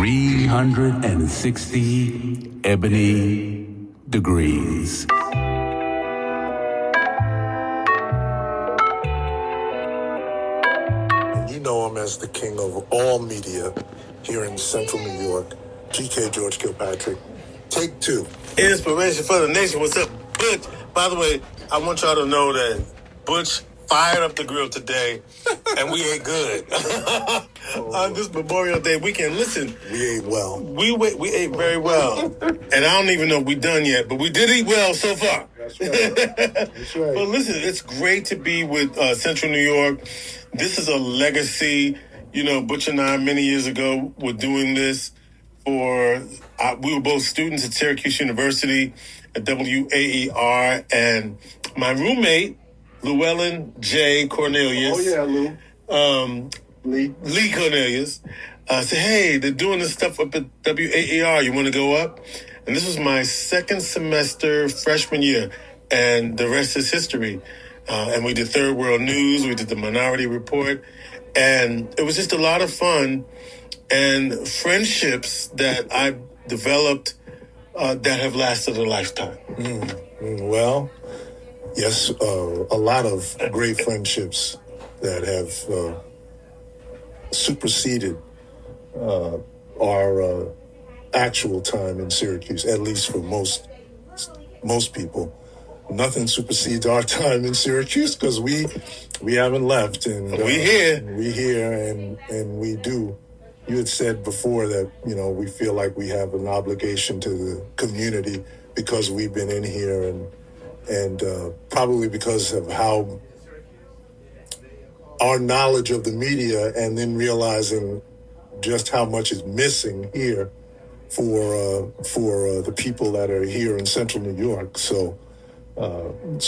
360 Ebony degrees. You know him as the king of all media here in Central New York, GK George Kilpatrick. Take two. Inspiration for the nation. What's up, Butch? By the way, I want y'all to know that Butch fired up the grill today, and we ate good. On this Memorial Day weekend, listen. We ate well. We ate very well. And I don't even know if we're done yet, but we did eat well so far. That's right. That's right. But listen, it's great to be with Central New York. This is a legacy. You know, Butch and I, many years ago, were doing this for... we were both students at Syracuse University at WAER, and my roommate, Llewellyn J. Cornelius. Oh, yeah, Lou. Lee Cornelius said, hey, they're doing this stuff up at WAER. You want to go up? And this was my second semester freshman year, and the rest is history. And we did Third World News. We did the Minority Report. And it was just a lot of fun and friendships that I've developed that have lasted a lifetime. Well, yes, a lot of great friendships that have superseded our actual time in Syracuse, at least for most people. Nothing supersedes our time in Syracuse because we haven't left, and we here. We here, and we do. You had said before that, you know, we feel like we have an obligation to the community because we've been in here, and probably because of how our knowledge of the media, and then realizing just how much is missing here for the people that are here in Central New York. So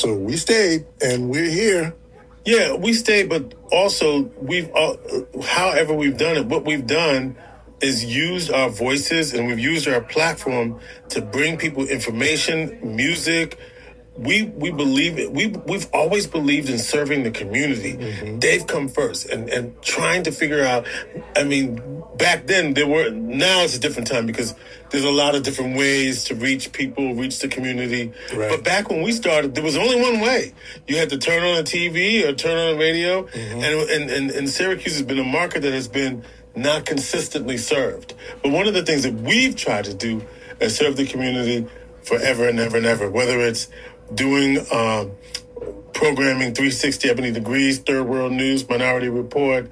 we stayed, and we're here. Yeah, we stayed, but also however we've done it, what we've done is used our voices and we've used our platform to bring people information, music. We believe it. We've always believed in serving the community. Mm-hmm. They've come first and trying to figure out. I mean, back then now it's a different time because there's a lot of different ways to reach people, reach the community. Right. But back when we started, there was only one way. You had to turn on a TV or turn on a radio. Mm-hmm. And Syracuse has been a market that has been not consistently served. But one of the things that we've tried to do is serve the community forever and ever and ever, whether it's doing programming 360 Ebony Degrees, Third World News, Minority Report,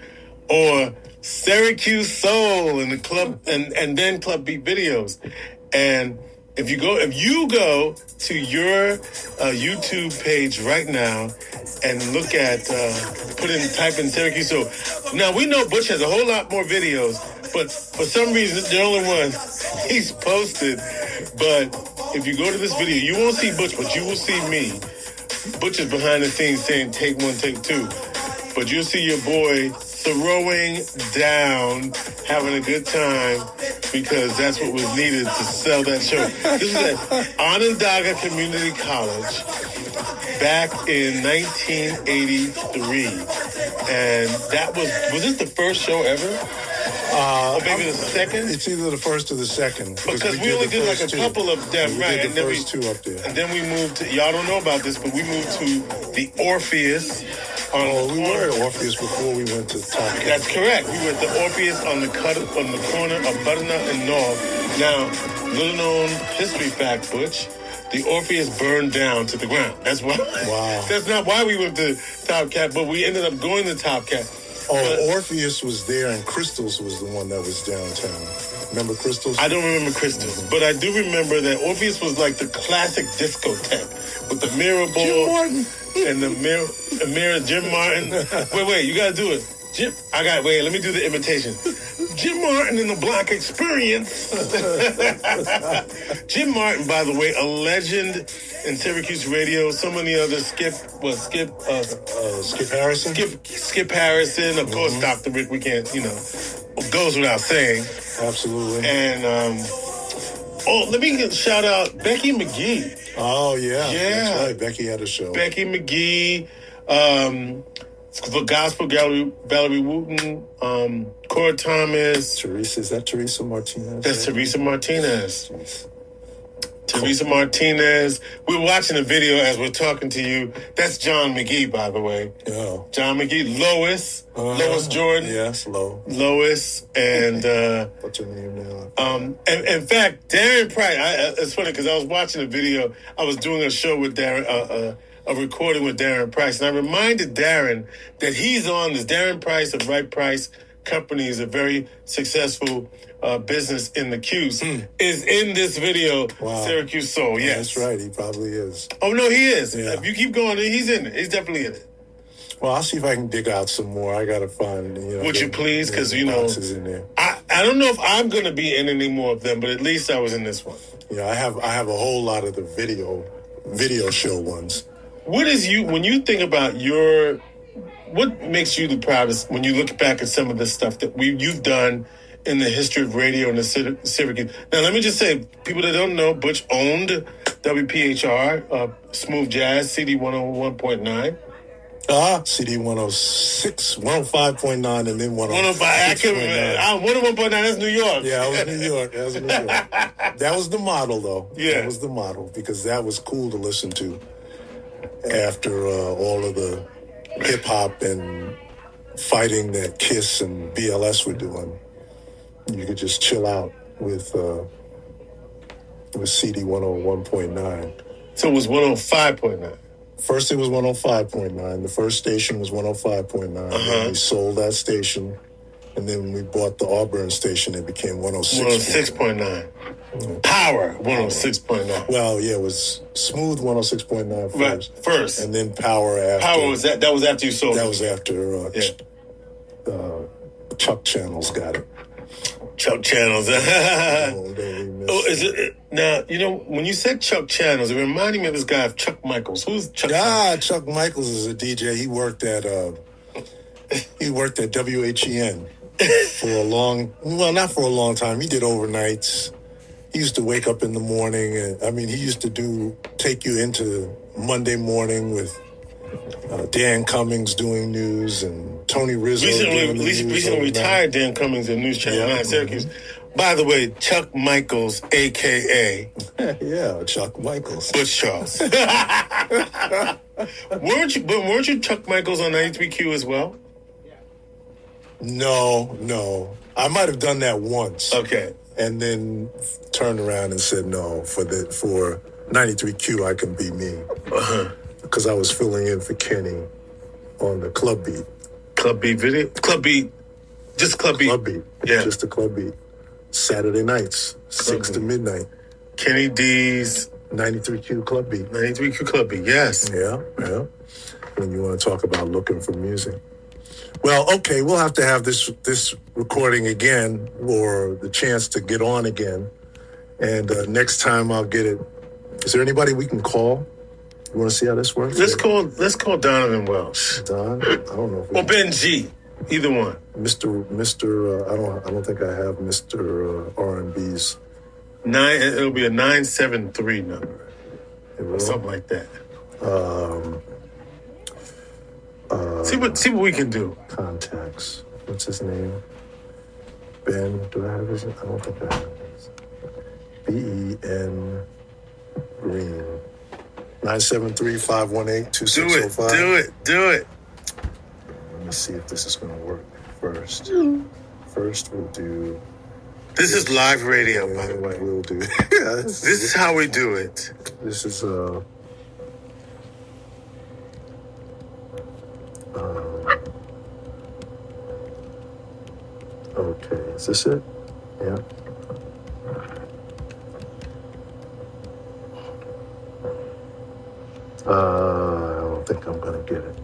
or Syracuse Soul and the club, and then Club Beat videos. And if you go to your YouTube page right now and look at type in Syracuse Soul. Now we know Butch has a whole lot more videos, but for some reason it's the only one he's posted. But if you go to this video, you won't see Butch, but you will see me. Butch is behind the scenes saying take one, take two. But you'll see your boy throwing down, having a good time, because that's what was needed to sell that show. This was at Onondaga Community College back in 1983. And that was this the first show ever? Or maybe the second? It's either the first or the second. Because we only did like a couple of them, right? We did the first two up there. And then we moved to, y'all don't know about this, but we moved to the Orpheus. We were at Orpheus before we went to Top Cat. That's correct. We were at the Orpheus on the corner of Butternut and North. Now, little known history fact, Butch, the Orpheus burned down to the ground. That's why. Wow. That's not why we went to Top Cat, but we ended up going to Top Cat. Orpheus was there, and Crystals was the one that was downtown. Remember Crystals? I don't remember Crystals, but I do remember that Orpheus was like the classic discotheque with the mirror ball. Jim Martin. And the mirror, Jim Martin. Wait, you gotta do it. Let me do the imitation. Jim Martin in the Black Experience. Jim Martin, by the way, a legend in Syracuse radio. So many others. Skip Harrison? Skip Harrison. Of course, Dr. Rick, we can't, goes without saying. Absolutely. And, let me shout out Becky McGee. Oh, yeah. Yeah. That's right. Becky had a show. Becky McGee. for gospel, Valerie Wooten, Cora Thomas. Teresa, is that Teresa Martinez? That's Teresa Martinez. Jeez. Teresa Martinez. We're watching a video as we're talking to you. That's John McGee, by the way. Oh. John McGee. Lois Jordan. Yes, Lois and what's her name now? in fact, Darren Price. It's funny because I was watching a video. I was doing a show with Darren, a recording with Darren Price, and I reminded Darren that he's on this. Darren Price of Right Price Company is a very successful business in the Q's. Is in this video. Wow. Syracuse Soul. Yes, That's right. He probably is. Oh no, he is. Yeah. If you keep going, he's in it. He's definitely in it. Well, I'll see if I can dig out some more. I gotta find. Would you please? Because boxes in there. I don't know if I'm going to be in any more of them, but at least I was in this one. Yeah, I have a whole lot of the video show ones. What is when you think about what makes you the proudest when you look back at some of the stuff that you've done in the history of radio in the Syracuse? Now, let me just say, people that don't know, Butch owned WPHR, Smooth Jazz, CD 101.9. CD 106, 105.9, and then 105. I can't remember. 101.9, that's New York. Yeah, it was New York. That was the model, though. Yeah. That was the model, because that was cool to listen to after all of the hip-hop and fighting that Kiss and BLS were doing. You could just chill out with CD 101.9. So it was 105.9. First, it was 105.9. The first station was 105.9. We sold that station, and then when we bought the Auburn station, it became 106.9. Power 106.9. Well, yeah, it was Smooth 106.9 first. Right, first. And then Power after. Power was that was after you sold That it. was after Chuck Channels got it. Chuck Channels. Oh, is it now? When you said Chuck Channels, it reminded me of this guy, Chuck Michaels. Who's Chuck? Chuck Michaels is a DJ. He worked at WHEN not for a long time. He did overnights. He used to wake up in the morning, and he used to take you into Monday morning with Dan Cummings doing news and Tony Rizzo. Recently retired Dan Cummings at News Channel 9 Syracuse. By the way, Chuck Michaels, a.k.a. Yeah, Chuck Michaels. Butch Charles. weren't you Chuck Michaels on 93Q as well? No. I might have done that once. Okay. And then turned around and said, no, for 93Q, I can be me. Because I was filling in for Kenny on the Club Beat. Club Beat video? Club Beat. Just Club Beat. Club Beat. Yeah. Just the Club Beat. Saturday nights, 6 to midnight. Kenny D's 93Q Club Beat. 93Q Club Beat, yes. Yeah. When you want to talk about looking for music. Well, okay, we'll have to have this recording again, or the chance to get on again. And next time I'll get it. Is there anybody we can call? You want to see how this works? Let's call Donovan Welsh. Don? I don't know. Or Ben G. Either one. Mr. I don't think I have Mr. R&B's. It'll be a 973 number. Or something like that. See what we can do. Contacts. What's his name? Ben. Do I have his? I don't think I have his. Ben Green. 973-518-2605. Do it. Let me see if this is going to work first. First, we'll do. This is live radio, by the way. We'll do. This is how we do it. This is okay, is this it? Yeah. I don't think I'm gonna get it.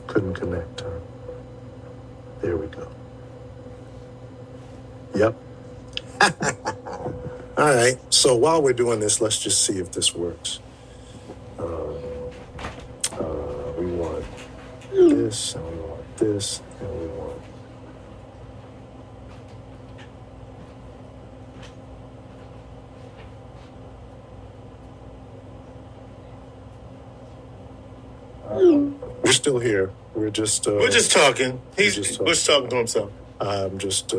Couldn't connect. There we go. Yep. All right. So while we're doing this, let's just see if this works. We want this, and we want this, and we want. still here. We're just talking. He's just talking. Butch talking to himself. I'm just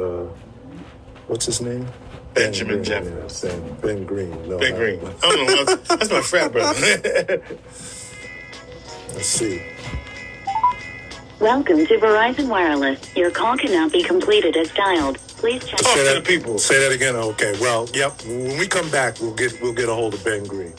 what's his name? Benjamin Ben Jeffers. Yeah, Ben Green. No, Ben Green. I don't know. That's my frat brother. Let's see. Welcome to Verizon Wireless. Your call cannot be completed as dialed. Please check. Talk to the people. Say that again. Okay. Well, yep. When we come back, we'll get a hold of Ben Green.